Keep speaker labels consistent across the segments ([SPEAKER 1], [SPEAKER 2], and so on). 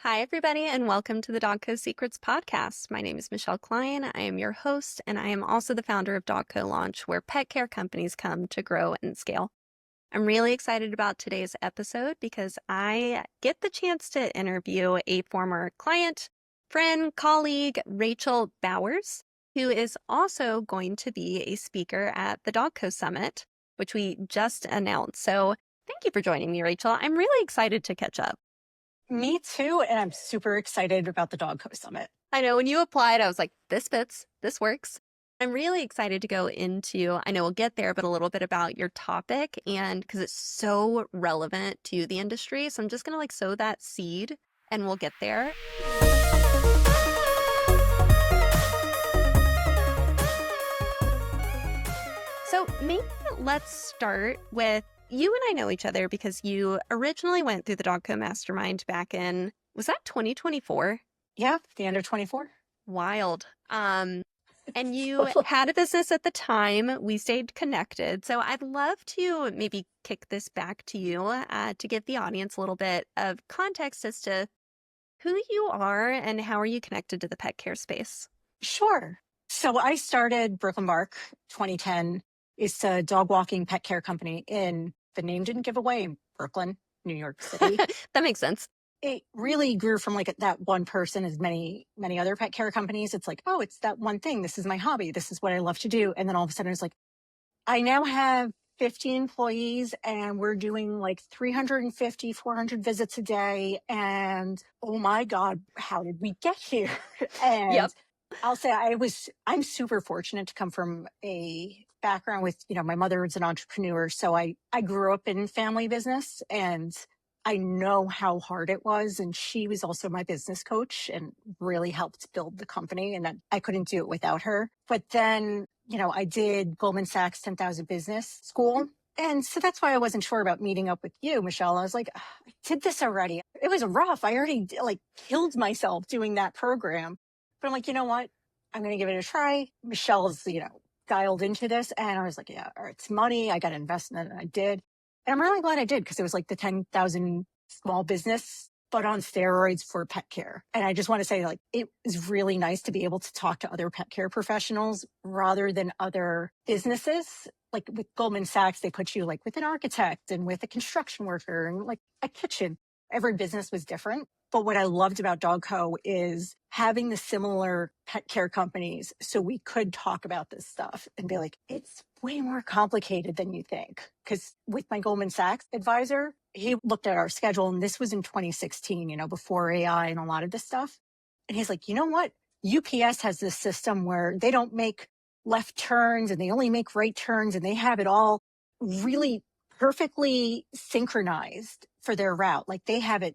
[SPEAKER 1] Hi, everybody, and welcome to the DogCo Secrets podcast. My name is Michelle Klein. I am your host, and I am also the founder of DogCo Launch, where pet care companies come to grow and scale. I'm really excited about today's episode because I get the chance to interview a former client, friend, colleague, Rachel Bowers, who is also going to be a speaker at the DogCo Summit, which we just announced. So thank you for joining me, Rachel. I'm really excited to catch up.
[SPEAKER 2] Me too, and I'm super excited about the DogCo Summit.
[SPEAKER 1] I know when you applied, I was like, this fits, this works. I'm really excited to go into, I know we'll get there, but a little bit about your topic and because it's so relevant to the industry. So I'm just going to sow that seed and we'll get there. So maybe let's start with you and I know each other because you originally went through the DogCo Mastermind back in, was that 2024?
[SPEAKER 2] Yeah, the end of 24.
[SPEAKER 1] Wild. And you had a business at the time. We stayed connected. So I'd love to maybe kick this back to you to give the audience a little bit of context as to who you are and how are you connected to the pet care space.
[SPEAKER 2] Sure. So I started Brooklyn Bark 2010. It's a dog walking pet care company the name didn't give away, Brooklyn, New York City.
[SPEAKER 1] That makes sense.
[SPEAKER 2] It really grew from that one person as many other pet care companies. It's like, oh, it's that one thing. This is my hobby. This is what I love to do. And then all of a sudden it's like, I now have 50 employees and we're doing 350, 400 visits a day. And oh my God, how did we get here? And
[SPEAKER 1] Yep.
[SPEAKER 2] I'll say I'm super fortunate to come from a background with, my mother is an entrepreneur. So I grew up in family business and I know how hard it was. And she was also my business coach and really helped build the company. And I couldn't do it without her. But then, I did Goldman Sachs 10,000 Business School. And so that's why I wasn't sure about meeting up with you, Michelle. I was like, I did this already. It was rough. I already killed myself doing that program. But I'm like, you know what? I'm going to give it a try. Michelle's, dialed into this. And I was like, yeah, it's money. I got to invest in it. And I did. And I'm really glad I did because it was the 10,000 small business, but on steroids for pet care. And I just want to say it is really nice to be able to talk to other pet care professionals rather than other businesses. Like with Goldman Sachs, they put you with an architect and with a construction worker and a kitchen. Every business was different. But what I loved about DogCo is having the similar pet care companies so we could talk about this stuff and be like, it's way more complicated than you think. Because with my Goldman Sachs advisor, he looked at our schedule and this was in 2016, before AI and a lot of this stuff. And he's like, you know what? UPS has this system where they don't make left turns and they only make right turns and they have it all really perfectly synchronized for their route. They have it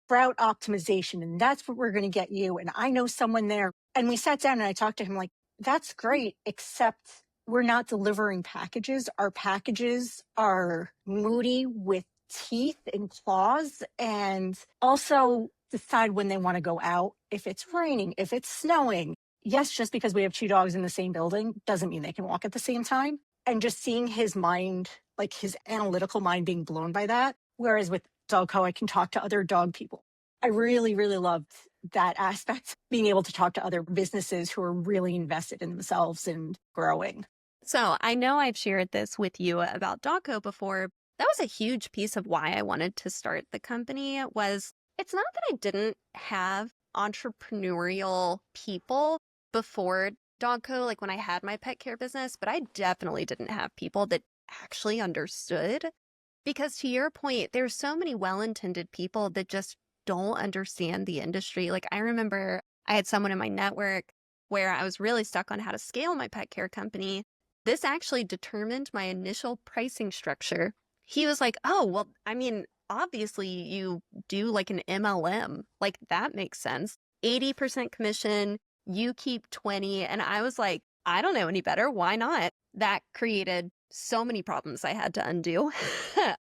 [SPEAKER 2] route optimization, and that's what we're going to get you. And I know someone there. And we sat down and I talked to him that's great, except we're not delivering packages. Our packages are moody with teeth and claws, and also decide when they want to go out, if it's raining, if it's snowing. Yes, just because we have two dogs in the same building doesn't mean they can walk at the same time. And just seeing his mind, his analytical mind being blown by that. Whereas with DogCo, I can talk to other dog people. I really, really loved that aspect, being able to talk to other businesses who are really invested in themselves and growing.
[SPEAKER 1] So I know I've shared this with you about DogCo before. That was a huge piece of why I wanted to start the company was it's not that I didn't have entrepreneurial people before DogCo, when I had my pet care business, but I definitely didn't have people that actually understood. Because to your point, there's so many well-intended people that just don't understand the industry. I remember I had someone in my network where I was really stuck on how to scale my pet care company. This actually determined my initial pricing structure. He was like, oh, well, I mean, obviously you do an MLM. That makes sense. 80% commission, you keep 20. And I was like, I don't know any better. Why not? That created so many problems I had to undo.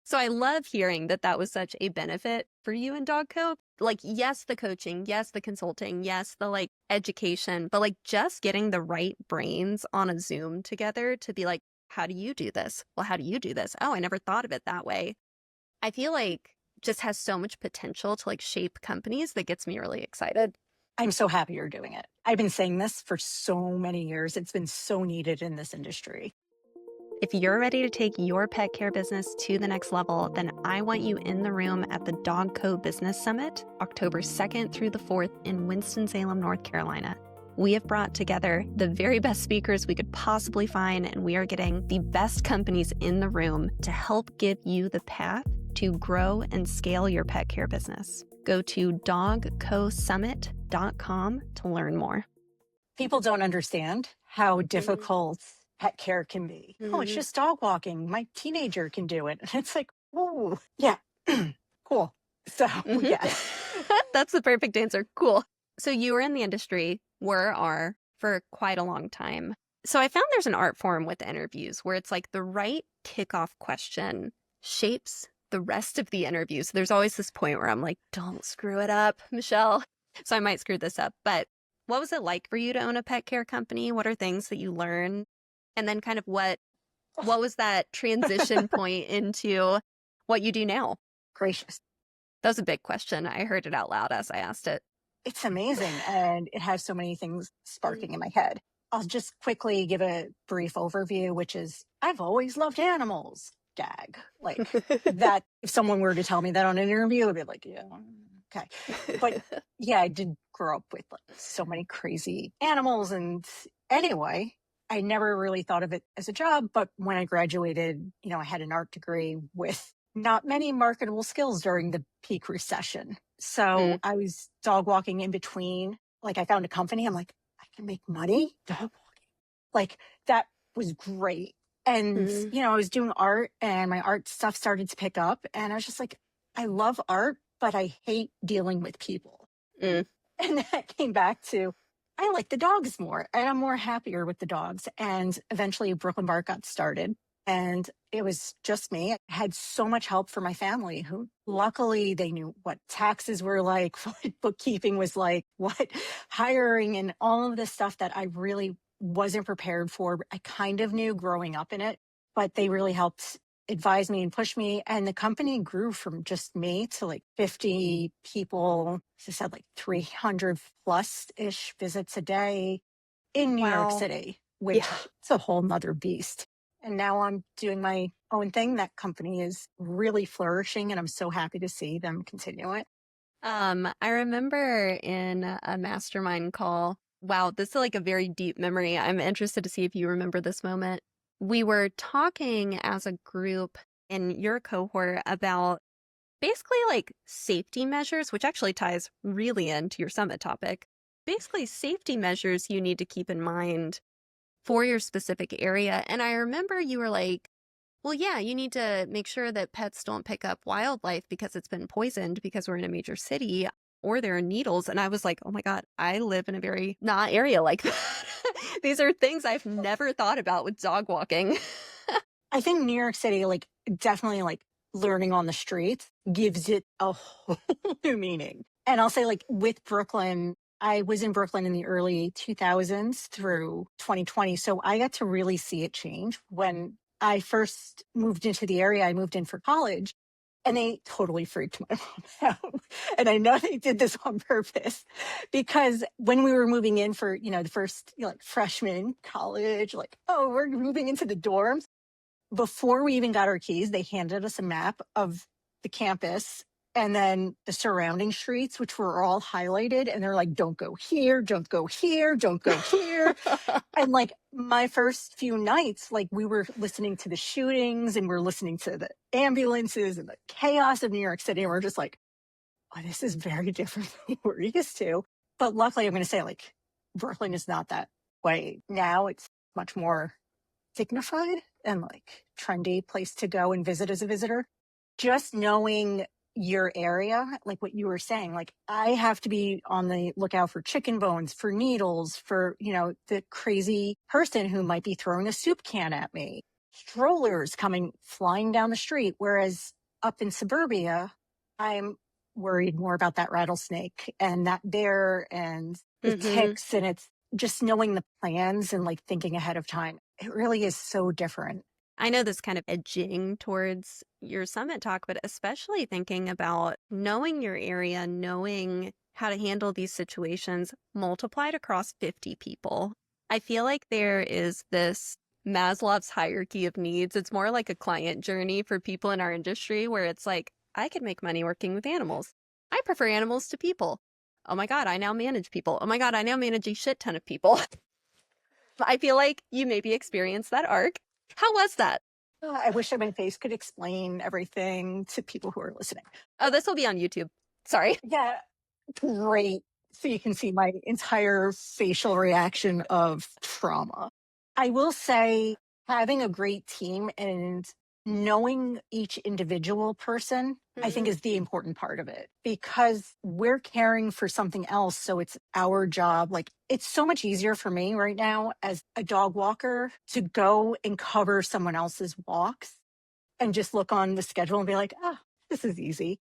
[SPEAKER 1] So I love hearing that was such a benefit for you in DogCo. Yes, the coaching, yes, the consulting, yes, the education, but just getting the right brains on a Zoom together to be how do you do this? Well, how do you do this? Oh, I never thought of it that way. I feel like just has so much potential to like shape companies that gets me really excited.
[SPEAKER 2] I'm so happy you're doing it. I've been saying this for so many years. It's been so needed in this industry.
[SPEAKER 1] If you're ready to take your pet care business to the next level, then I want you in the room at the DogCo Business Summit, October 2nd through the 4th in Winston-Salem, North Carolina. We have brought together the very best speakers we could possibly find, and we are getting the best companies in the room to help give you the path to grow and scale your pet care business. Go to dogcosummit.com to learn more.
[SPEAKER 2] People don't understand how difficult pet care can be. Oh, it's just dog walking. My teenager can do it. And it's like, oh, yeah, cool. So, yes.
[SPEAKER 1] That's the perfect answer. Cool. So you were in the industry, are for quite a long time. So I found there's an art form with interviews where it's like the right kickoff question shapes the rest of the interview. So there's always this point where I'm like, don't screw it up, Michelle. So I might screw this up. But what was it like for you to own a pet care company? What are things that you learned? And then kind of what was that transition point into what you do now?
[SPEAKER 2] Gracious.
[SPEAKER 1] That was a big question. I heard it out loud as I asked it.
[SPEAKER 2] It's amazing. And it has so many things sparking in my head. I'll just quickly give a brief overview, which is I've always loved animals. Gag. Like that. If someone were to tell me that on an interview, I'd be like, yeah, okay. But yeah, I did grow up with like so many crazy animals. And anyway, I never really thought of it as a job. But when I graduated, I had an art degree with not many marketable skills during the peak recession. So I was dog walking in between. Like I found a company. I'm like, I can make money dog walking. Like that was great. And, I was doing art and my art stuff started to pick up. And I was just like, I love art, but I hate dealing with people. And that came back to, I like the dogs more and I'm more happier with the dogs. And eventually Brooklyn Bark got started. And it was just me. I had so much help from my family who luckily they knew what taxes were like, what bookkeeping was like, what hiring and all of this stuff that I really wasn't prepared for. I kind of knew growing up in it, but they really helped advise me and push me. And the company grew from just me to like 50 people, as I said, like 300 plus ish visits a day in New York City, which is a whole nother beast. And now I'm doing my own thing. That company is really flourishing and I'm so happy to see them continue it.
[SPEAKER 1] I remember in a mastermind call, wow, this is like a very deep memory. I'm interested to see if you remember this moment. We were talking as a group in your cohort about basically like safety measures, which actually ties really into your summit topic. Basically safety measures you need to keep in mind for your specific area. And I remember you were like, well, yeah, you need to make sure that pets don't pick up wildlife because it's been poisoned because we're in a major city or there are needles. And I was like, oh my God, I live in a very not area like that. These are things I've never thought about with dog walking.
[SPEAKER 2] I think New York City, like definitely like learning on the streets gives it a whole new meaning. And I'll say like with Brooklyn, I was in Brooklyn in the early 2000s through 2020. So I got to really see it change. When I first moved into the area, I moved in for college and they totally freaked my mom out. And I know they did this on purpose because when we were moving in for, the first like freshman college, like, oh, we're moving into the dorms. Before we even got our keys, they handed us a map of the campus and then the surrounding streets, which were all highlighted. And they're like, don't go here, don't go here, don't go here. And like my first few nights, like we were listening to the shootings and we're listening to the ambulances and the chaos of New York City. And we're just like, oh, this is very different than we're used to. But luckily, I'm going to say like Brooklyn is not that way. Now it's much more dignified and like trendy place to go and visit as a visitor. Just knowing your area, like what you were saying, like I have to be on the lookout for chicken bones, for needles, for, the crazy person who might be throwing a soup can at me, strollers coming flying down the street. Whereas up in suburbia, I'm worried more about that rattlesnake and that bear and the ticks. And it's just knowing the plans and like thinking ahead of time. It really is so different.
[SPEAKER 1] I know this kind of edging towards your summit talk, but especially thinking about knowing your area, knowing how to handle these situations multiplied across 50 people. I feel like there is this Maslow's hierarchy of needs. It's more like a client journey for people in our industry where it's like, I could make money working with animals. I prefer animals to people. Oh my God, I now manage people. Oh my God, I now manage a shit ton of people. I feel like you maybe experienced that arc. How was that?
[SPEAKER 2] I wish my face could explain everything to people who are listening.
[SPEAKER 1] Oh, this will be on YouTube. Sorry.
[SPEAKER 2] Yeah, great. So you can see my entire facial reaction of trauma. I will say having a great team and knowing each individual person, I think is the important part of it because we're caring for something else. So it's our job. Like it's so much easier for me right now as a dog walker to go and cover someone else's walks and just look on the schedule and be like, oh, this is easy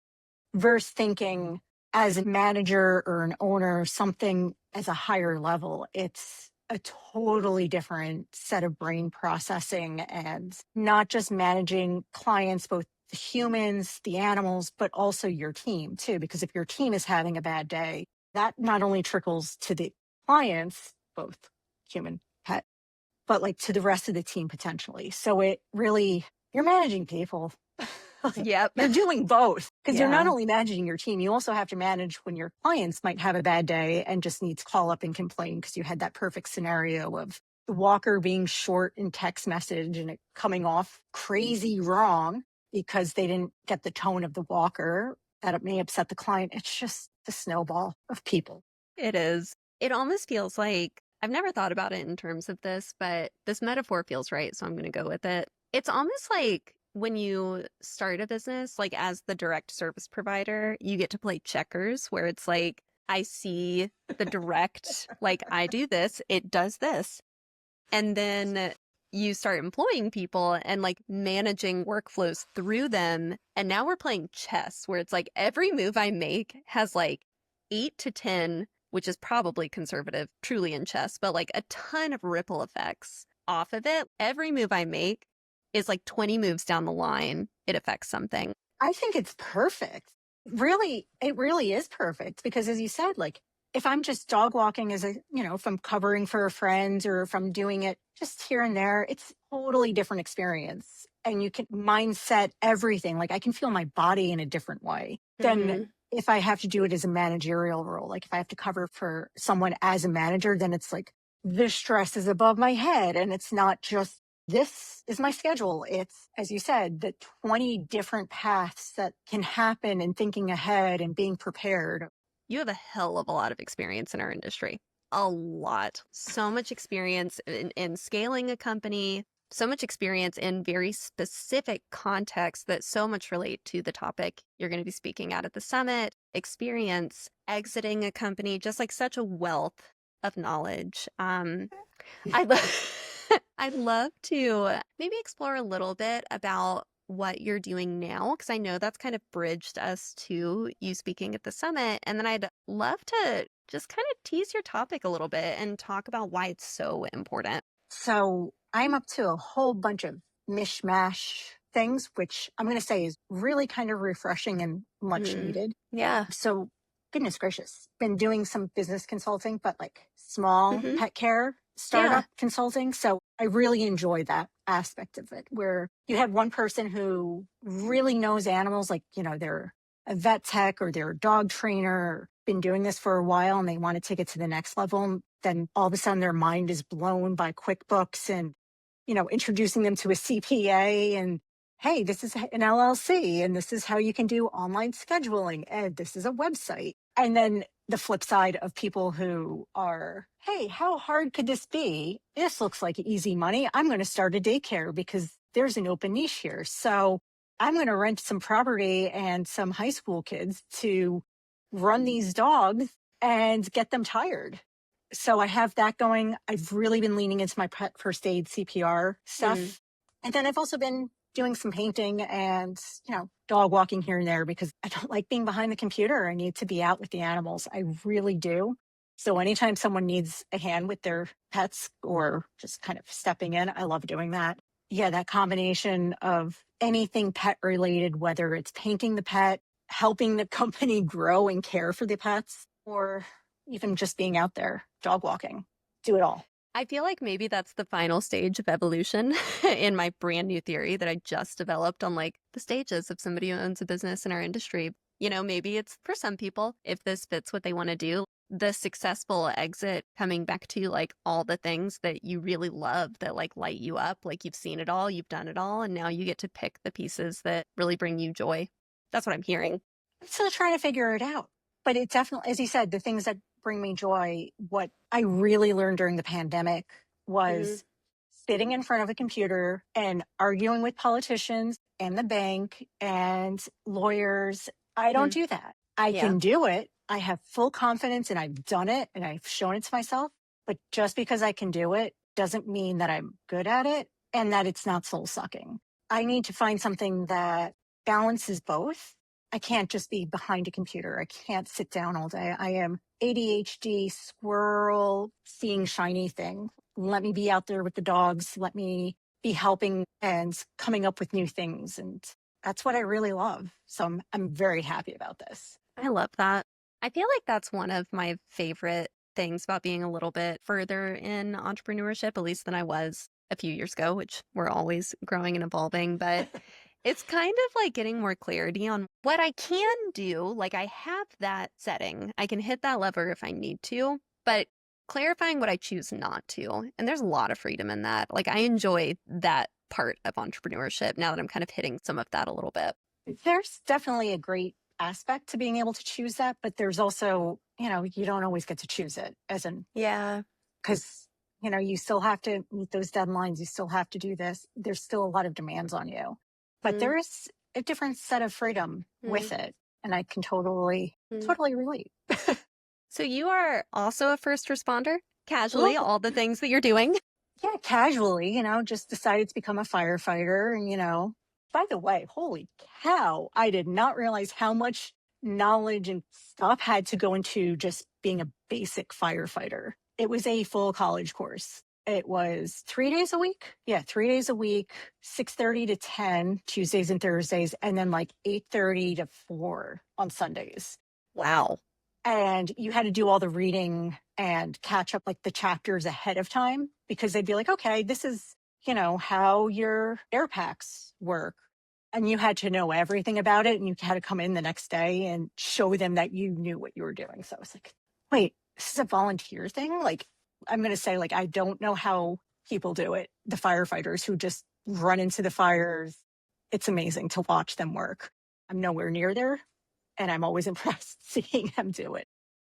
[SPEAKER 2] versus thinking as a manager or an owner, something as a higher level. It's a totally different set of brain processing and not just managing clients, both the humans, the animals, but also your team too. Because if your team is having a bad day, that not only trickles to the clients, both human, pet, but like to the rest of the team potentially. So it really, you're managing people.
[SPEAKER 1] Yep.
[SPEAKER 2] You're doing both because you're not
[SPEAKER 1] Yeah.
[SPEAKER 2] only managing your team, you also have to manage when your clients might have a bad day and just need to call up and complain because you had that perfect scenario of the walker being short in text message and it coming off crazy wrong because they didn't get the tone of the walker that it may upset the client. It's just the snowball of people.
[SPEAKER 1] It is. It almost feels like I've never thought about it in terms of this, but this metaphor feels right, so I'm going to go with it. It's almost like when you start a business, like as the direct service provider, you get to play checkers where it's like, I see the direct, like I do this, it does this. And then you start employing people and like managing workflows through them. And now we're playing chess where it's like every move I make has like 8 to 10, which is probably conservative, truly in chess, but like a ton of ripple effects off of it. Every move I make is like 20 moves down the line, it affects something.
[SPEAKER 2] I think it's perfect. Really, it really is perfect because as you said, like if I'm just dog walking as a, if I'm covering for a friend or if I'm doing it just here and there, it's a totally different experience. And you can mindset everything. Like I can feel my body in a different way than if I have to do it as a managerial role. Like if I have to cover for someone as a manager, then it's like the stress is above my head and it's not just this is my schedule. It's, as you said, the 20 different paths that can happen and thinking ahead and being prepared.
[SPEAKER 1] You have a hell of a lot of experience in our industry. A lot. So much experience in scaling a company, so much experience in very specific contexts that so much relate to the topic you're going to be speaking at the summit, experience exiting a company, just like such a wealth of knowledge. I'd, I'd love to maybe explore a little bit about what you're doing now, because I know that's kind of bridged us to you speaking at the summit. And then I'd love to just kind of tease your topic a little bit and talk about why it's so important.
[SPEAKER 2] So I'm up to a whole bunch of mishmash things, which I'm going to say is really kind of refreshing and much needed.
[SPEAKER 1] Yeah.
[SPEAKER 2] So goodness gracious, been doing some business consulting, but like small pet care startup consulting. So I really enjoy that aspect of it where you have one person who really knows animals, like, they're a vet tech or they're a dog trainer, been doing this for a while and they want to take it to the next level. Then all of a sudden their mind is blown by QuickBooks and, introducing them to a CPA and hey, this is an LLC and this is how you can do online scheduling and this is a website. And then the flip side of people who are, hey, how hard could this be? This looks like easy money. I'm going to start a daycare because there's an open niche here. So I'm going to rent some property and some high school kids to run these dogs and get them tired. So I have that going. I've really been leaning into my pet first aid CPR stuff. And then I've also been doing some painting and, dog walking here and there because I don't like being behind the computer. I need to be out with the animals. I really do. So anytime someone needs a hand with their pets or just kind of stepping in, I love doing that. Yeah, that combination of anything pet related, whether it's painting the pet, helping the company grow and care for the pets, or even just being out there dog walking, do it all.
[SPEAKER 1] I feel like maybe that's the final stage of evolution in my brand new theory that I just developed on like the stages of somebody who owns a business in our industry. You know, maybe it's for some people, if this fits what they want to do, the successful exit coming back to like all the things that you really love that like light you up, like you've seen it all, you've done it all, and now you get to pick the pieces that really bring you joy. That's what I'm hearing.
[SPEAKER 2] I'm still trying to figure it out. But it definitely, as you said, the things that bring me joy, what I really learned during the pandemic
[SPEAKER 1] Hmm.
[SPEAKER 2] was sitting in front of a computer and arguing with politicians and the bank and lawyers. I don't
[SPEAKER 1] Hmm.
[SPEAKER 2] do that. I
[SPEAKER 1] Yeah.
[SPEAKER 2] can do it. I have full confidence and I've done it and I've shown it to myself. But just because I can do it doesn't mean that I'm good at it and that it's not soul sucking. I need to find something that balances both. I can't just be behind a computer. I can't sit down all day. I am ADHD squirrel seeing shiny thing. Let me be out there with the dogs. Let me be helping and coming up with new things. And that's what I really love. So I'm very happy about this.
[SPEAKER 1] I love that. I feel like that's one of my favorite things about being a little bit further in entrepreneurship, at least than I was a few years ago, which we're always growing and evolving. But it's kind of like getting more clarity on what I can do. Like I have that setting, I can hit that lever if I need to, but clarifying what I choose not to. And there's a lot of freedom in that. Like I enjoy that part of entrepreneurship now that I'm kind of hitting some of that a little bit.
[SPEAKER 2] There's definitely a great aspect to being able to choose that, but there's also, you don't always get to choose it as in,
[SPEAKER 1] Yeah.
[SPEAKER 2] because, you still have to meet those deadlines. You still have to do this. There's still a lot of demands on you, but
[SPEAKER 1] Mm,
[SPEAKER 2] there is a different set of freedom
[SPEAKER 1] mm,
[SPEAKER 2] with it. And I can totally,
[SPEAKER 1] mm.
[SPEAKER 2] totally relate.
[SPEAKER 1] So you are also a first responder, casually,
[SPEAKER 2] Well,
[SPEAKER 1] all the things that you're doing.
[SPEAKER 2] yeah, casually, just decided to become a firefighter. And, by the way, holy cow, I did not realize how much knowledge and stuff had to go into just being a basic firefighter. It was a full college course. It was 3 days a week. Yeah, 3 days a week, 6:30 to 10, Tuesdays and Thursdays, and then like 8:30 to 4 on Sundays.
[SPEAKER 1] Wow.
[SPEAKER 2] And you had to do all the reading and catch up like the chapters ahead of time because they'd be like, okay, this is, how your air packs work. And you had to know everything about it. And you had to come in the next day and show them that you knew what you were doing. So I was like, wait, this is a volunteer thing? Like, I'm going to say, like, I don't know how people do it. The firefighters who just run into the fires. It's amazing to watch them work. I'm nowhere near there, and I'm always impressed seeing them do it.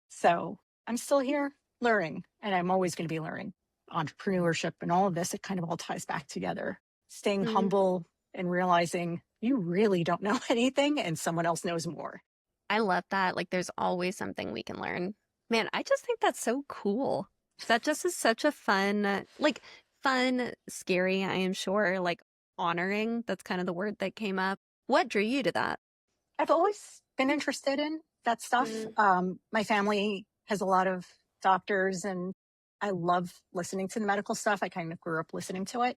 [SPEAKER 2] So I'm still here learning, and I'm always going to be learning. Entrepreneurship and all of this, it kind of all ties back together. Staying
[SPEAKER 1] Mm,
[SPEAKER 2] humble and realizing you really don't know anything and someone else knows more.
[SPEAKER 1] I love that. Like, there's always something we can learn. Man, I just think that's so cool. That just is such a fun, like, fun, scary, I am sure, like, honoring. That's kind of the word that came up. What drew you to that?
[SPEAKER 2] I've always been interested in that stuff.
[SPEAKER 1] Mm,
[SPEAKER 2] My family has a lot of doctors, and I love listening to the medical stuff. I kind of grew up listening to it.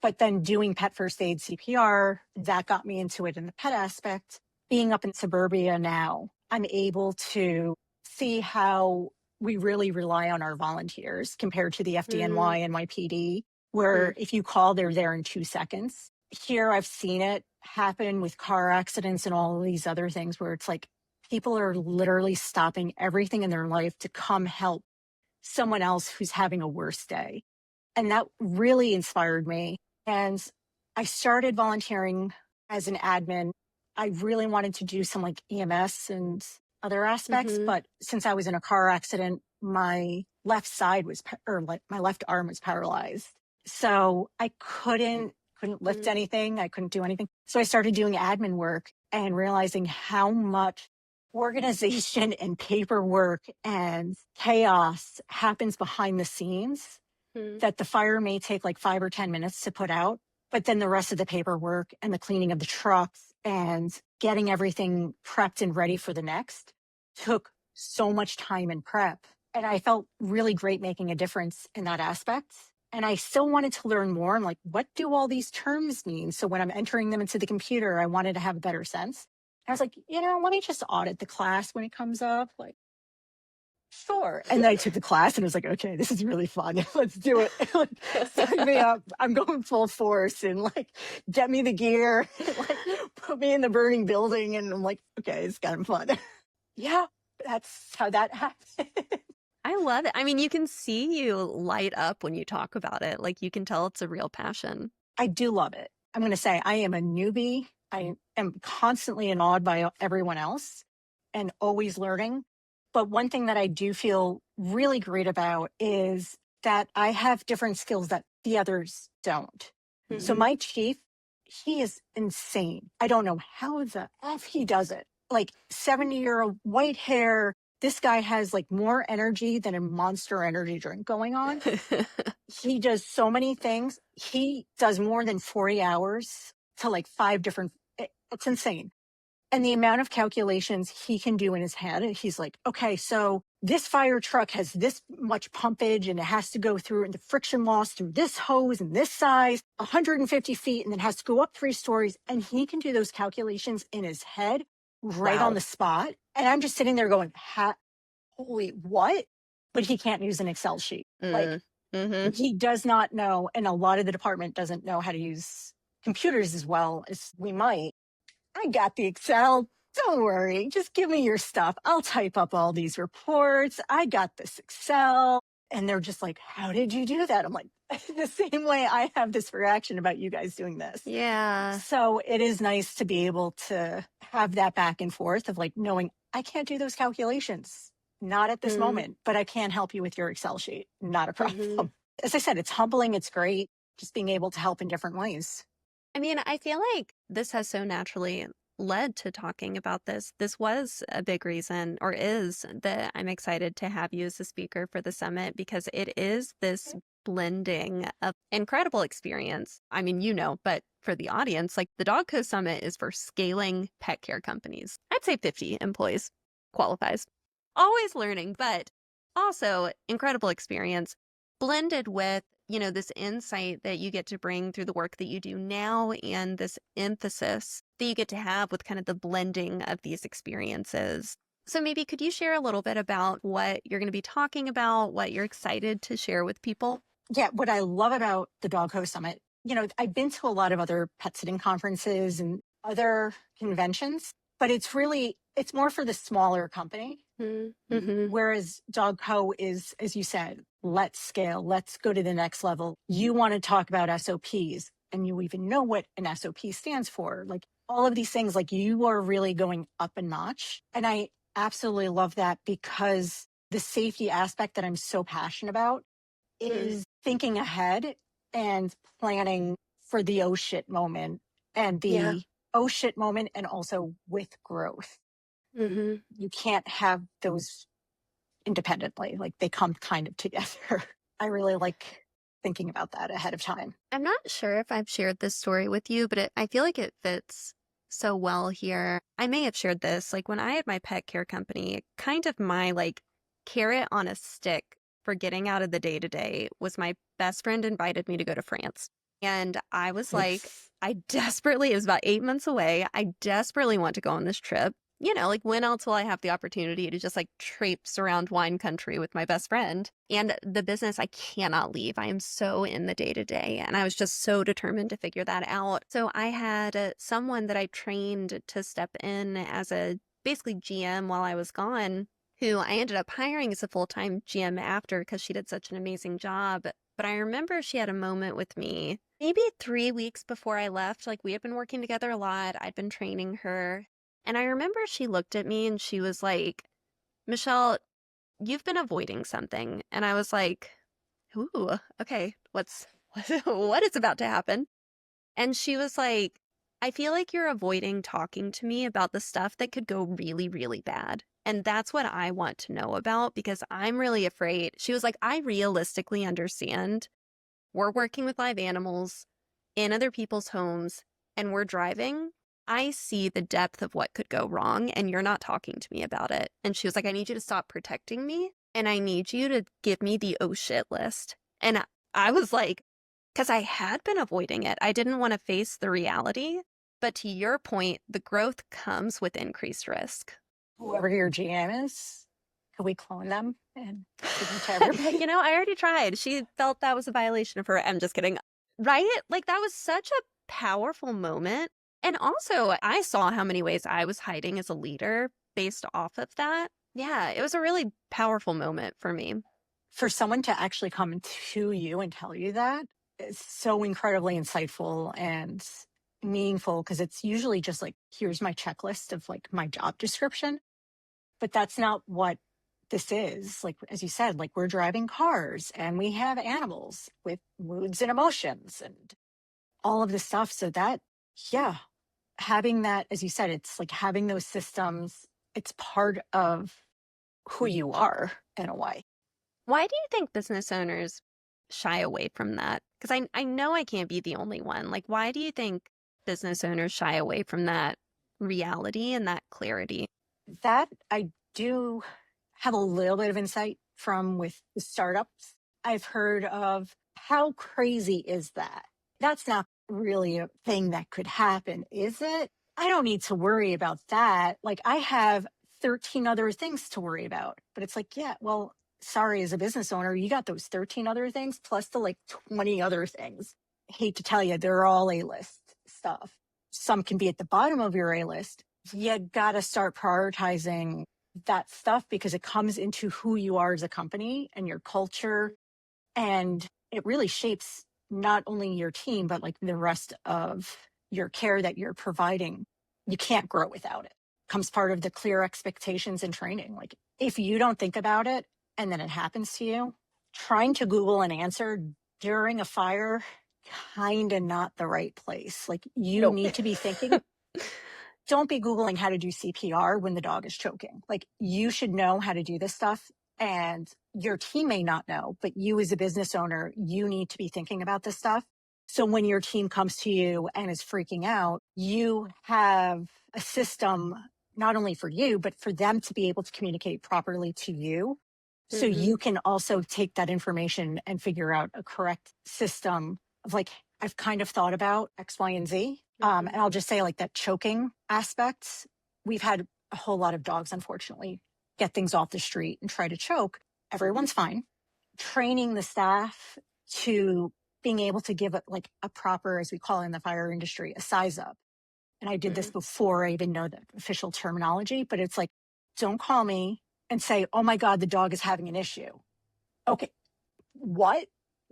[SPEAKER 2] But then doing pet first aid CPR, that got me into it in the pet aspect. Being up in suburbia now, I'm able to see how we really rely on our volunteers compared to the
[SPEAKER 1] mm,
[SPEAKER 2] FDNY and NYPD, where
[SPEAKER 1] mm,
[SPEAKER 2] if you call, they're there in 2 seconds. Here, I've seen it happen with car accidents and all of these other things where it's like people are literally stopping everything in their life to come help someone else who's having a worse day. And that really inspired me. And I started volunteering as an admin. I really wanted to do some like EMS and other aspects,
[SPEAKER 1] mm-hmm,
[SPEAKER 2] but since I was in a car accident, my left side was, or like my left arm was paralyzed. So I couldn't lift
[SPEAKER 1] mm,
[SPEAKER 2] anything. I couldn't do anything. So I started doing admin work and realizing how much organization and paperwork and chaos happens behind the scenes
[SPEAKER 1] mm,
[SPEAKER 2] that the fire may take like 5 or 10 minutes to put out, but then the rest of the paperwork and the cleaning of the trucks and getting everything prepped and ready for the next took so much time and prep. And I felt really great making a difference in that aspect. And I still wanted to learn more. I'm like, what do all these terms mean? So when I'm entering them into the computer, I wanted to have a better sense. I was like, let me just audit the class when it comes up. Like, sure. And then I took the class and I was like, okay, this is really fun. Let's do it. Like, sign me up. I'm going full force and like, get me the gear, like put me in the burning building. And I'm like, okay, it's kind of fun. Yeah, that's how that happened.
[SPEAKER 1] I love it. I mean, you can see you light up when you talk about it. Like you can tell it's a real passion.
[SPEAKER 2] I do love it. I'm going to say I am a newbie. I am constantly in awe by everyone else and always learning. But one thing that I do feel really great about is that I have different skills that the others don't. So my chief, he is insane. I don't know how the F he does it. Like 70-year-old white hair. This guy has like more energy than a Monster Energy drink going on. He does so many things. He does more than 40 hours to like 5 different, it's insane. And the amount of calculations he can do in his head, he's like, okay, so this fire truck has this much pumpage and it has to go through and the friction loss through this hose and this size, 150 feet, and then has to go up 3 stories. And he can do those calculations in his head right on the spot. And I'm just sitting there going, holy what? But he can't use an Excel sheet. Like he does not know. And a lot of the department doesn't know how to use computers as well as we might. I got the Excel. Don't worry. Just give me your stuff. I'll type up all these reports. I got this Excel. And they're just like, how did you do that? I'm like, the same way I have this reaction about you guys doing this.
[SPEAKER 1] Yeah.
[SPEAKER 2] So it is nice to be able to have that back and forth of like knowing I can't do those calculations. Not at this moment, but I can help you with your Excel sheet. Not a problem. As I said, it's humbling. It's great. Just being able to help in different ways.
[SPEAKER 1] I mean, I feel like this has so naturally led to talking about this. This was a big reason, or is, that I'm excited to have you as a speaker for the summit because it is this blending of incredible experience. I mean, but for the audience, like the DogCo Summit is for scaling pet care companies. I'd say 50 employees qualifies. Always learning, but also incredible experience blended with this insight that you get to bring through the work that you do now and this emphasis that you get to have with kind of the blending of these experiences. So maybe could you share a little bit about what you're going to be talking about, what you're excited to share with people?
[SPEAKER 2] Yeah, what I love about the DogCo Summit, I've been to a lot of other pet sitting conferences and other conventions, but it's more for the smaller company. Whereas DogCo is, as you said, let's scale, let's go to the next level. You want to talk about SOPs and you even know what an SOP stands for. Like all of these things, like you are really going up a notch. And I absolutely love that because the safety aspect that I'm so passionate about is thinking ahead and planning for the oh shit moment and the oh shit moment and also with growth. You can't have those independently. Like they come kind of together. I really like thinking about that ahead of time.
[SPEAKER 1] I'm not sure if I've shared this story with you, but I feel like it fits so well here. I may have shared this. Like when I had my pet care company, kind of my like carrot on a stick for getting out of the day-to-day was my best friend invited me to go to France. And I was like, it was about 8 months away. I desperately want to go on this trip. Like when else will I have the opportunity to just like traipse around wine country with my best friend? And the business, I cannot leave. I am so in the day-to-day. And I was just so determined to figure that out. So I had someone that I trained to step in as a basically GM while I was gone, who I ended up hiring as a full-time GM after because she did such an amazing job. But I remember she had a moment with me maybe 3 weeks before I left. Like we had been working together a lot. I'd been training her. And I remember she looked at me and she was like, Michelle, you've been avoiding something. And I was like, ooh, okay, what is about to happen? And she was like, I feel like you're avoiding talking to me about the stuff that could go really, really bad. And that's what I want to know about because I'm really afraid. She was like, I realistically understand we're working with live animals in other people's homes and we're driving. I see the depth of what could go wrong and you're not talking to me about it. And she was like, I need you to stop protecting me and I need you to give me the oh shit list. And I was like, because I had been avoiding it. I didn't want to face the reality. But to your point, the growth comes with increased risk.
[SPEAKER 2] Whoever your GM is, can we clone them and give them to everybody?
[SPEAKER 1] I already tried. She felt that was a violation of her. I'm just kidding. Right? Like, that was such a powerful moment. And also, I saw how many ways I was hiding as a leader based off of that. Yeah, it was a really powerful moment for me.
[SPEAKER 2] For someone to actually come to you and tell you that is so incredibly insightful and meaningful, because it's usually just like, here's my checklist of like my job description. But that's not what this is. Like, as you said, like we're driving cars and we have animals with moods and emotions and all of this stuff. So that, yeah, having that, as you said, it's like having those systems, it's part of who you are in a way.
[SPEAKER 1] Why do you think business owners shy away from that? Because I know I can't be the only one. Like, why do you think business owners shy away from that reality and that clarity?
[SPEAKER 2] That I do have a little bit of insight from with the startups I've heard of. How crazy is that? That's not really a thing that could happen, is it? I don't need to worry about that. Like, I have 13 other things to worry about. But it's like, yeah, well, sorry, as a business owner, you got those 13 other things plus the like 20 other things. Hate to tell you, they're all A-list stuff. Some can be at the bottom of your A-list. You got to start prioritizing that stuff because it comes into who you are as a company and your culture. And it really shapes not only your team, but like the rest of your care that you're providing. You can't grow without it. Comes part of the clear expectations and training. Like, if you don't think about it and then it happens to you, trying to Google an answer during a fire, kind of not the right place. Like, you
[SPEAKER 1] Nope.
[SPEAKER 2] need to be thinking. Don't be Googling how to do CPR when the dog is choking. Like, you should know how to do this stuff, and your team may not know, but you as a business owner, you need to be thinking about this stuff. So when your team comes to you and is freaking out, you have a system not only for you, but for them to be able to communicate properly to you. So
[SPEAKER 1] Mm-hmm.
[SPEAKER 2] you can also take that information and figure out a correct system of like, I've kind of thought about X, Y, and Z.
[SPEAKER 1] Mm-hmm.
[SPEAKER 2] And I'll just say like that choking aspect. We've had a whole lot of dogs, unfortunately, get things off the street and try to choke. Everyone's fine. Training the staff to being able to give it like a proper, as we call it in the fire industry, a size up. And I did this before I even know the official terminology, but it's like, don't call me and say, oh my God, the dog is having an issue. Okay, what?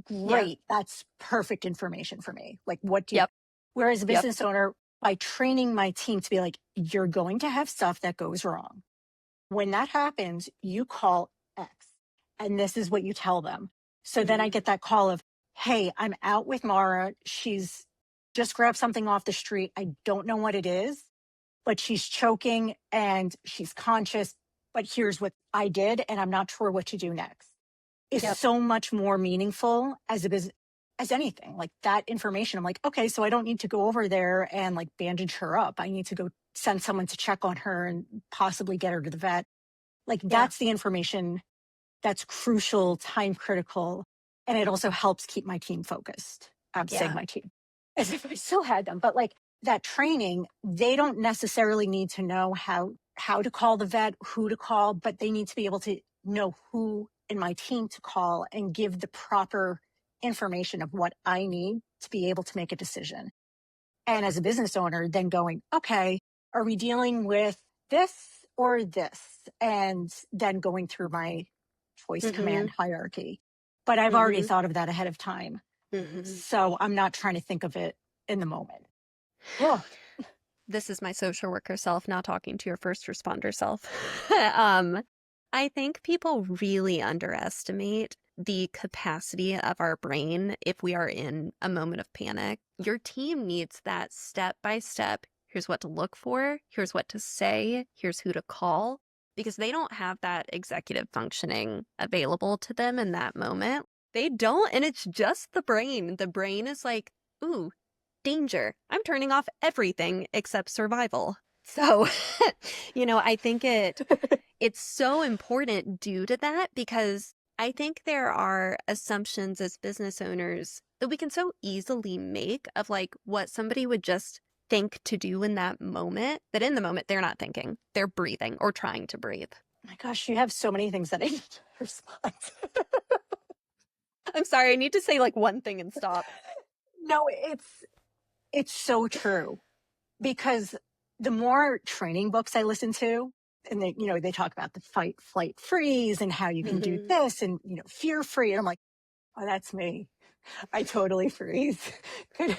[SPEAKER 1] Yeah.
[SPEAKER 2] Great. That's perfect information for me. Like, what do you,
[SPEAKER 1] Yep.
[SPEAKER 2] whereas a
[SPEAKER 1] Yep.
[SPEAKER 2] business owner, by training my team to be like, you're going to have stuff that goes wrong. When that happens, you call X and this is what you tell them. So then I get that call of, hey, I'm out with Mara. She's just grabbed something off the street. I don't know what it is, but she's choking and she's conscious. But here's what I did, and I'm not sure what to do next. Is
[SPEAKER 1] Yep.
[SPEAKER 2] so much more meaningful as a business as anything. Like, that information, I'm like, okay, so I don't need to go over there and like bandage her up. I need to go send someone to check on her and possibly get her to the vet. Like,
[SPEAKER 1] Yeah.
[SPEAKER 2] that's the information that's crucial, time critical. And it also helps keep my team focused. I'm saying
[SPEAKER 1] Yeah.
[SPEAKER 2] my team as if I still had them. But like, that training, they don't necessarily need to know how to call the vet, who to call, but they need to be able to know who in my team to call and give the proper information of what I need to be able to make a decision. And as a business owner, then going, okay, are we dealing with this or this? And then going through my choice
[SPEAKER 1] Mm-hmm.
[SPEAKER 2] command hierarchy. But I've already
[SPEAKER 1] Mm-hmm.
[SPEAKER 2] thought of that ahead of time.
[SPEAKER 1] Mm-hmm.
[SPEAKER 2] So I'm not trying to think of it in the moment. Oh,
[SPEAKER 1] This is my social worker self now talking to your first responder self. I think people really underestimate the capacity of our brain if we are in a moment of panic. Your team needs that step by step. Here's what to look for. Here's what to say. Here's who to call. Because they don't have that executive functioning available to them in that moment. They don't. And it's just the brain. The brain is like, ooh, danger. I'm turning off everything except survival. So, I think it's so important due to that because I think there are assumptions as business owners that we can so easily make of like what somebody would just think to do in that moment, that in the moment they're not thinking, they're breathing or trying to breathe.
[SPEAKER 2] My gosh, you have so many things that I need to respond.
[SPEAKER 1] I'm sorry, I need to say like one thing and stop.
[SPEAKER 2] No, it's so true, because the more training books I listen to, and they talk about the fight, flight, freeze, and how you can do
[SPEAKER 1] Mhm.
[SPEAKER 2] this, and fear free, and I'm like, oh, that's me. I totally freeze. Could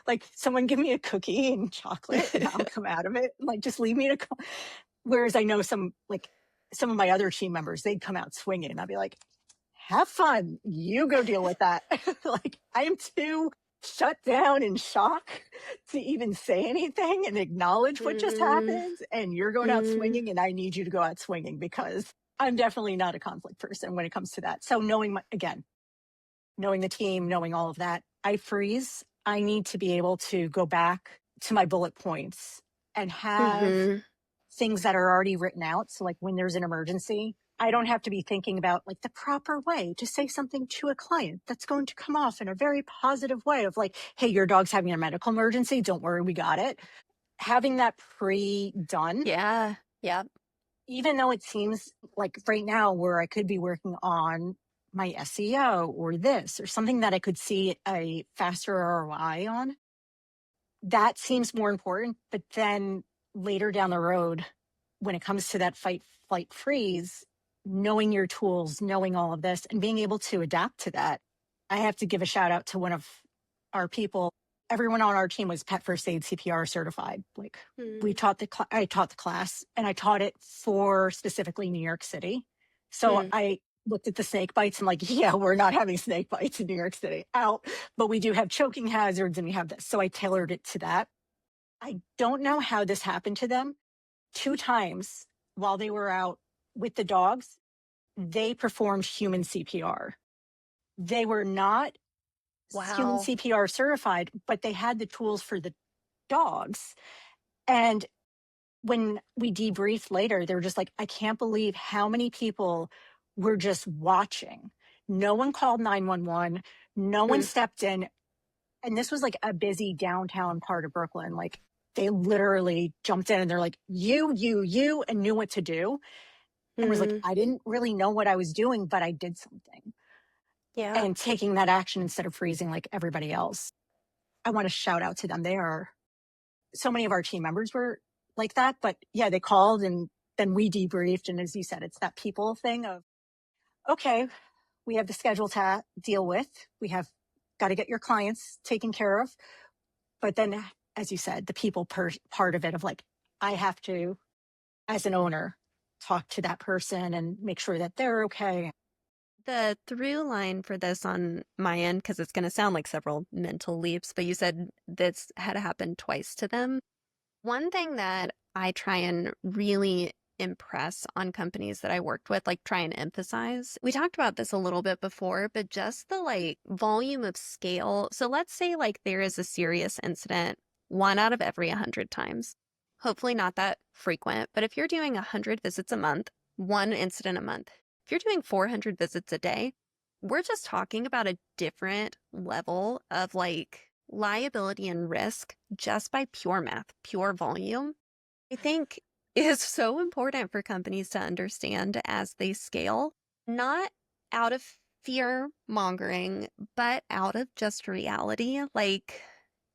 [SPEAKER 2] like someone give me a cookie and chocolate, and I'll come out of it. Like just leave me to. Whereas I know some of my other team members, they'd come out swinging, and I'd be like, have fun. You go deal with that. Like I am too shut down in shock to even say anything and acknowledge what just
[SPEAKER 1] Mhm.
[SPEAKER 2] happened. And you're going out
[SPEAKER 1] Mhm.
[SPEAKER 2] swinging, and I need you to go out swinging, because I'm definitely not a conflict person when it comes to that. So knowing the team, knowing all of that, I freeze. I need to be able to go back to my bullet points and have
[SPEAKER 1] Mhm.
[SPEAKER 2] things that are already written out. So like when there's an emergency, I don't have to be thinking about like the proper way to say something to a client that's going to come off in a very positive way of like, hey, your dog's having a medical emergency. Don't worry, we got it. Having that pre-done,
[SPEAKER 1] Yeah. Yeah.
[SPEAKER 2] even though it seems like right now where I could be working on my SEO or this or something that I could see a faster ROI on, that seems more important. But then later down the road, when it comes to that fight, flight, freeze, knowing your tools, knowing all of this, and being able to adapt to that, I have to give a shout out to one of our people. Everyone on our team was Pet First Aid CPR certified. Like
[SPEAKER 1] Mm.
[SPEAKER 2] I taught the class, and I taught it for specifically New York City. So
[SPEAKER 1] Mm.
[SPEAKER 2] I looked at the snake bites and like, yeah, we're not having snake bites in New York City out, but we do have choking hazards and we have this. So I tailored it to that. I don't know how this happened to them. Two times while they were out with the dogs, they performed human CPR. They were not human
[SPEAKER 1] Wow.
[SPEAKER 2] CPR certified, but they had the tools for the dogs. And when we debriefed later, they were just like, I can't believe how many people were just watching. No one called 911. No one
[SPEAKER 1] Mm.
[SPEAKER 2] stepped in. And this was like a busy downtown part of Brooklyn. Like they literally jumped in and they're like, you, and knew what to do. And was like,
[SPEAKER 1] Mm.
[SPEAKER 2] I didn't really know what I was doing, but I did something.
[SPEAKER 1] Yeah.
[SPEAKER 2] And taking that action instead of freezing like everybody else. I want to shout out to them. They are, so many of our team members were like that. But yeah, they called and then we debriefed. And as you said, it's that people thing of, okay, we have the schedule to deal with. We have got to get your clients taken care of. But then, as you said, the people part of it of like, I have to, as an owner, talk to that person and make sure that they're okay.
[SPEAKER 1] The through line for this on my end, because it's going to sound like several mental leaps, but you said this had happened twice to them. One thing that I try and really impress on companies that I worked with, like try and emphasize, we talked about this a little bit before, but just the like volume of scale. So let's say like there is a serious incident 1 out of every 100 times. Hopefully not that frequent, but if you're doing 100 visits a month, one incident a month, if you're doing 400 visits a day, we're just talking about a different level of like liability and risk just by pure math, pure volume. I think is so important for companies to understand as they scale, not out of fear mongering, but out of just reality. Like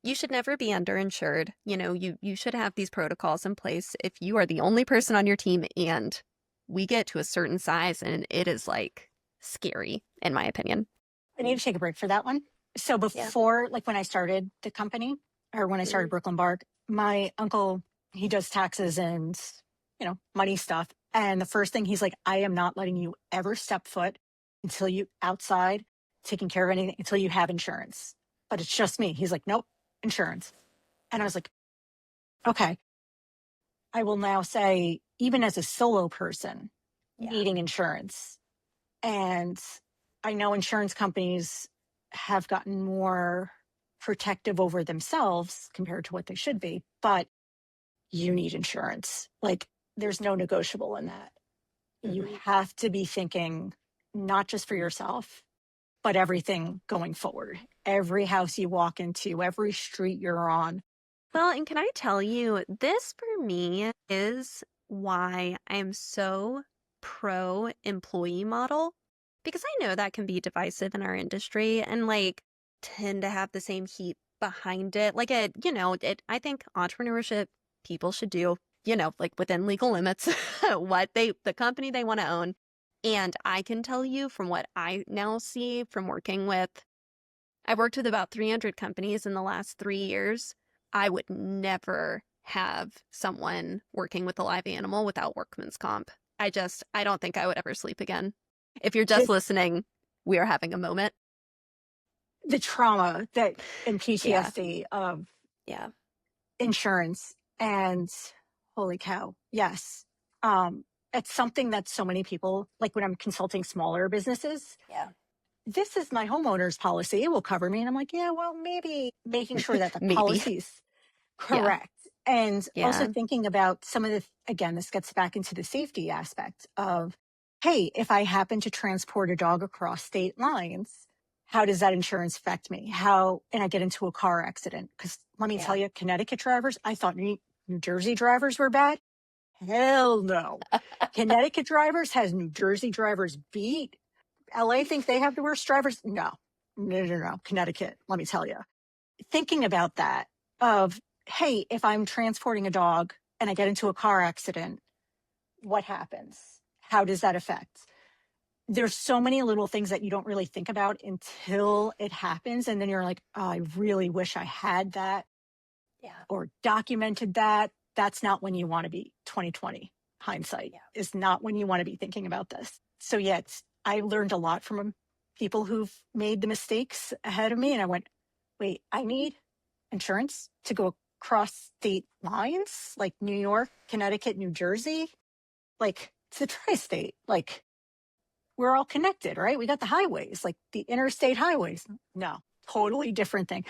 [SPEAKER 1] you should never be underinsured. You should have these protocols in place if you are the only person on your team and we get to a certain size and it is like scary, in my opinion.
[SPEAKER 2] I need to take a break for that one. So
[SPEAKER 1] Yeah.
[SPEAKER 2] before, like when I started the company or when I started
[SPEAKER 1] Mm.
[SPEAKER 2] Brooklyn Bark, my uncle, he does taxes and, money stuff. And the first thing he's like, I am not letting you ever step foot until you outside taking care of anything until you have insurance. But it's just me. He's like, nope, insurance. And I was like, okay. I will now say, even as a solo person,
[SPEAKER 1] Yeah.
[SPEAKER 2] needing insurance. And I know insurance companies have gotten more protective over themselves compared to what they should be, but you need insurance. Like there's no negotiable in that. You
[SPEAKER 1] Hmm.
[SPEAKER 2] have to be thinking. not just for yourself, but everything going forward. Every house you walk into, every street you're on.
[SPEAKER 1] Well, and can I tell you, this for me is why I'm so pro employee model because I know that can be divisive in our industry and like tend to have the same heat behind it. Like I think entrepreneurship people should do, like within legal limits, the company they want to own. And I can tell you from what I now see from working with I've worked with about 300 companies in the last 3 years. I would never have someone working with a live animal without workman's comp. I don't think I would ever sleep again. If you're just
[SPEAKER 2] This,
[SPEAKER 1] listening, we are having a moment.
[SPEAKER 2] the trauma that and
[SPEAKER 1] Yeah,
[SPEAKER 2] PTSD of
[SPEAKER 1] yeah,
[SPEAKER 2] insurance and holy cow, yes. Um, it's something that so many people, like when I'm consulting smaller businesses,
[SPEAKER 1] yeah.
[SPEAKER 2] this is my homeowner's policy. It will cover me. And I'm like, yeah, well, maybe making sure that the
[SPEAKER 1] Maybe.
[SPEAKER 2] policy's
[SPEAKER 1] Yeah,
[SPEAKER 2] correct. And also
[SPEAKER 1] yeah,
[SPEAKER 2] thinking about some of the, again, this gets back into the safety aspect of, hey, if I happen to transport a dog across state lines, how does that insurance affect me? And I get into a car accident? Because let me tell
[SPEAKER 1] yeah.
[SPEAKER 2] you, Connecticut drivers, I thought New Jersey drivers were bad. Hell no. Connecticut drivers has New Jersey drivers beat. LA think they have the worst drivers. No, no, no, no. Connecticut, let me tell you. Thinking about that of, hey, if I'm transporting a dog and I get into a car accident, what happens? How does that affect? There's so many little things that you don't really think about until it happens. And then you're like, oh, I really wish I had that
[SPEAKER 1] Yeah,
[SPEAKER 2] or documented that. That's not when you want to be. 2020 hindsight
[SPEAKER 1] yeah,
[SPEAKER 2] is not when you want to be thinking about this. So yeah, I learned a lot from people who've made the mistakes ahead of me. And I went, wait, I need insurance to go across state lines like New York, Connecticut, New Jersey. Like it's a tri-state. Like we're all connected, right? We got the highways, like the interstate highways. No, totally different thing.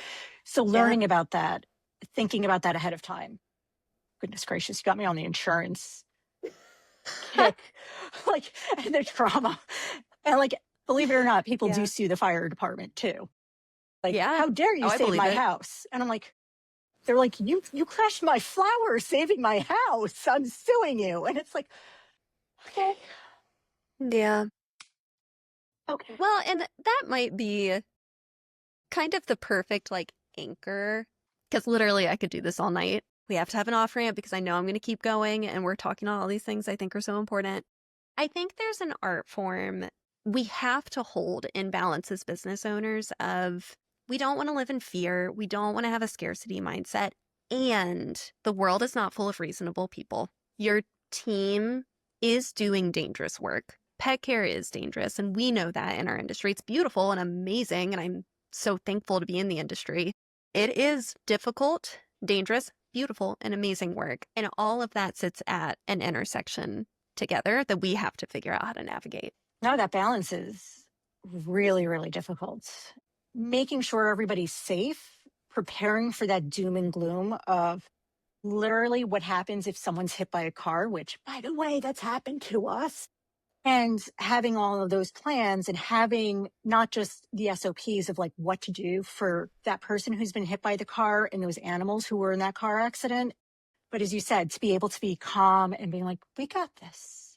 [SPEAKER 2] So
[SPEAKER 1] yeah.
[SPEAKER 2] learning about that, thinking about that ahead of time. Goodness gracious, you got me on the insurance kick, like and the trauma. And like, believe it or not, people do
[SPEAKER 1] Yeah,
[SPEAKER 2] sue the fire department too. Like,
[SPEAKER 1] yeah.
[SPEAKER 2] how dare
[SPEAKER 1] Oh,
[SPEAKER 2] you
[SPEAKER 1] I
[SPEAKER 2] save
[SPEAKER 1] believe
[SPEAKER 2] my
[SPEAKER 1] it.
[SPEAKER 2] house? And I'm like, they're like, you crushed my flowers saving my house. I'm suing you. And it's like, okay,
[SPEAKER 1] Yeah.
[SPEAKER 2] okay.
[SPEAKER 1] Well, and that might be kind of the perfect like anchor because literally I could do this all night. We have to have an off ramp because I know I'm going to keep going and we're talking on all these things I think are so important. I think there's an art form we have to hold in balance as business owners of we don't want to live in fear. We don't want to have a scarcity mindset. And the world is not full of reasonable people. Your team is doing dangerous work. Pet care is dangerous. And we know that in our industry. It's beautiful and amazing. And I'm so thankful to be in the industry. It is difficult, dangerous, beautiful, and amazing work. And all of that sits at an intersection together that we have to figure out how to navigate.
[SPEAKER 2] No, that balance is really, really difficult. Making sure everybody's safe, preparing for that doom and gloom of literally what happens if someone's hit by a car, which, by the way, that's happened to us. And having all of those plans and having not just the SOPs of like what to do for that person who's been hit by the car and those animals who were in that car accident. But as you said, to be able to be calm and being like, we got this.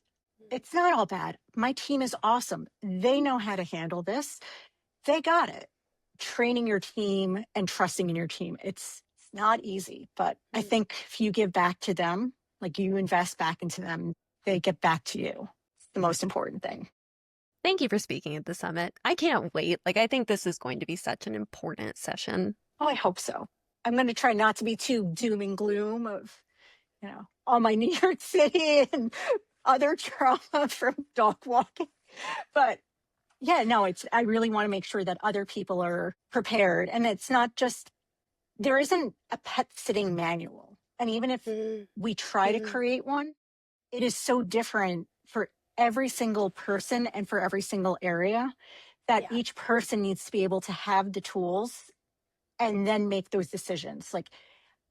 [SPEAKER 2] It's not all bad. My team is awesome. They know how to handle this. They got it. Training your team and trusting in your team. It's not easy, but I think if you give back to them, like you invest back into them, they get back to you. It's the most important thing.
[SPEAKER 1] Thank you for speaking at the summit. I can't wait. Like, I think this is going to be such an important session.
[SPEAKER 2] Oh, I hope so. I'm going to try not to be too doom and gloom of, all my New York City and other trauma from dog walking. But yeah, no, I really want to make sure that other people are prepared. And it's not just, there isn't a pet sitting manual. And even if we try to
[SPEAKER 1] Mhm.
[SPEAKER 2] create one, it is so different for every single person and for every single area that
[SPEAKER 1] Yeah.
[SPEAKER 2] each person needs to be able to have the tools and then make those decisions. Like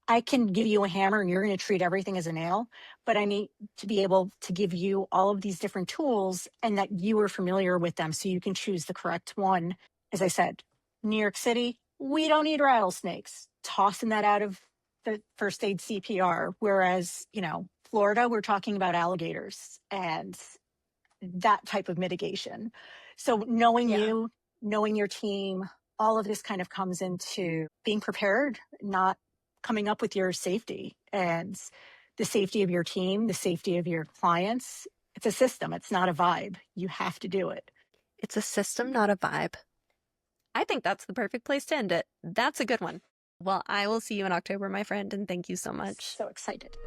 [SPEAKER 2] I can give you a hammer and you're going to treat everything as a nail, but I need to be able to give you all of these different tools and that you are familiar with them so you can choose the correct one. As I said, New York City, we don't need rattlesnakes. Tossing that out of the first aid CPR. Whereas, Florida, we're talking about alligators and that type of mitigation. So knowing
[SPEAKER 1] Yeah.
[SPEAKER 2] you, knowing your team, all of this kind of comes into being prepared, not coming up with your safety and the safety of your team, the safety of your clients. It's a system. It's not a vibe. You have to do it.
[SPEAKER 1] It's a system, not a vibe. I think that's the perfect place to end it. That's a good one. Well, I will see you in October, my friend, and thank you so much.
[SPEAKER 2] So excited.